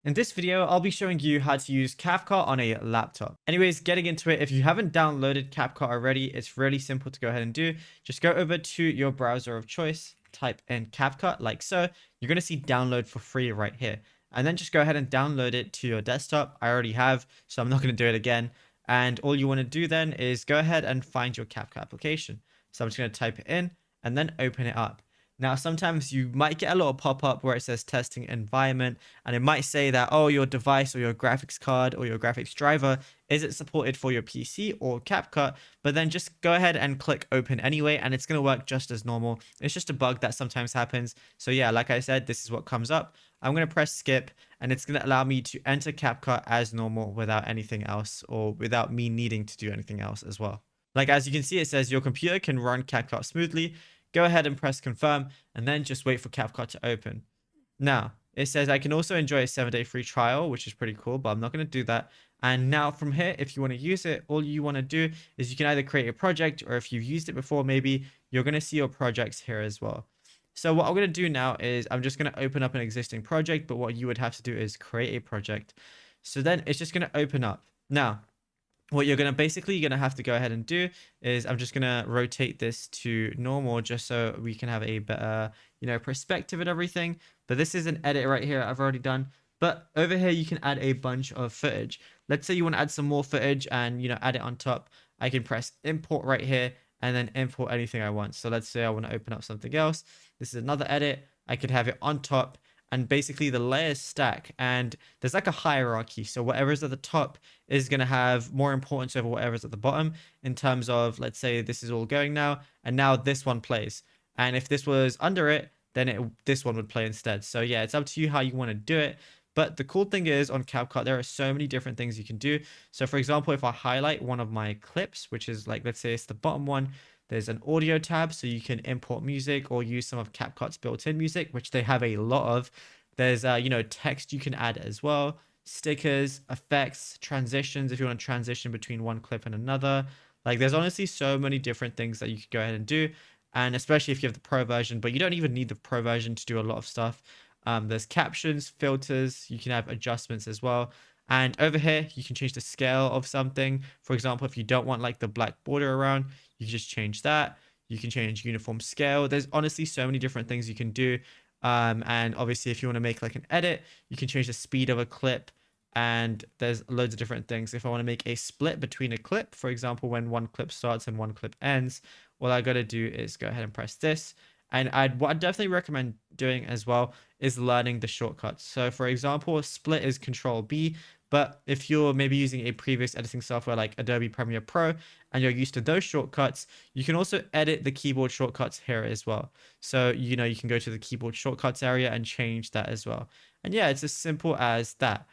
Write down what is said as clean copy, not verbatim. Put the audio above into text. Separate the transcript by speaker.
Speaker 1: In this video, I'll be showing you how to use Capcut on a laptop. Anyways, getting into it, if you haven't downloaded Capcut already, it's really simple to go ahead and do. Just go over to your browser of choice, type in Capcut like so. You're going to see download for free right here. And then just go ahead and download it to your desktop. I already have, so I'm not going to do it again. And all you want to do then is go ahead and find your Capcut application. So I'm just going to type it in and then open it up. Now, sometimes you might get a little pop-up where it says testing environment, and it might say that, oh, your device or your graphics card or your graphics driver isn't supported for your PC or CapCut, but then just go ahead and click open anyway, and it's going to work just as normal. It's just a bug that sometimes happens. So yeah, like I said, this is what comes up. I'm going to press skip, and it's going to allow me to enter CapCut as normal without anything else, or without me needing to do anything else as well. Like, as you can see, it says your computer can run CapCut smoothly. Go ahead and press confirm, and then just wait for CapCut to open. Now, it says I can also enjoy a 7-day free trial, which is pretty cool, but I'm not going to do that. And now from here, if you want to use it, all you want to do is you can either create a project, or if you've used it before, maybe you're going to see your projects here as well. So what I'm going to do now is I'm just going to open up an existing project, but what you would have to do is create a project. So then it's just going to open up. Now, what you're going to have to go ahead and do is I'm just going to rotate this to normal just so we can have a better, perspective and everything. But this is an edit right here I've already done. But over here, you can add a bunch of footage. Let's say you want to add some more footage and, add it on top. I can press import right here and then import anything I want. So let's say I want to open up something else. This is another edit. I could have it on top, and basically the layers stack, and there's like a hierarchy. So whatever's at the top is going to have more importance over whatever's at the bottom, in terms of, let's say this is all going now, and now this one plays. And if this was under it, then this one would play instead. So yeah, it's up to you how you want to do it. But the cool thing is, on CapCut, there are so many different things you can do. So for example, if I highlight one of my clips, which is like, let's say it's the bottom one, there's an audio tab, so you can import music or use some of CapCut's built-in music, which they have a lot of. There's, text you can add as well, stickers, effects, transitions, if you want to transition between one clip and another. Like, there's honestly so many different things that you could go ahead and do. And especially if you have the pro version, but you don't even need the pro version to do a lot of stuff. There's captions, filters, you can have adjustments as well. And over here, you can change the scale of something. For example, if you don't want like the black border around, you can just change that. You can change uniform scale. There's honestly so many different things you can do. And obviously, if you want to make like an edit, you can change the speed of a clip. And there's loads of different things. If I want to make a split between a clip, for example, when one clip starts and one clip ends, all I got to do is go ahead and press this. And what I'd definitely recommend doing as well is learning the shortcuts. So for example, split is Control B, but if you're maybe using a previous editing software like Adobe Premiere Pro and you're used to those shortcuts, you can also edit the keyboard shortcuts here as well. So, you can go to the keyboard shortcuts area and change that as well. And yeah, it's as simple as that.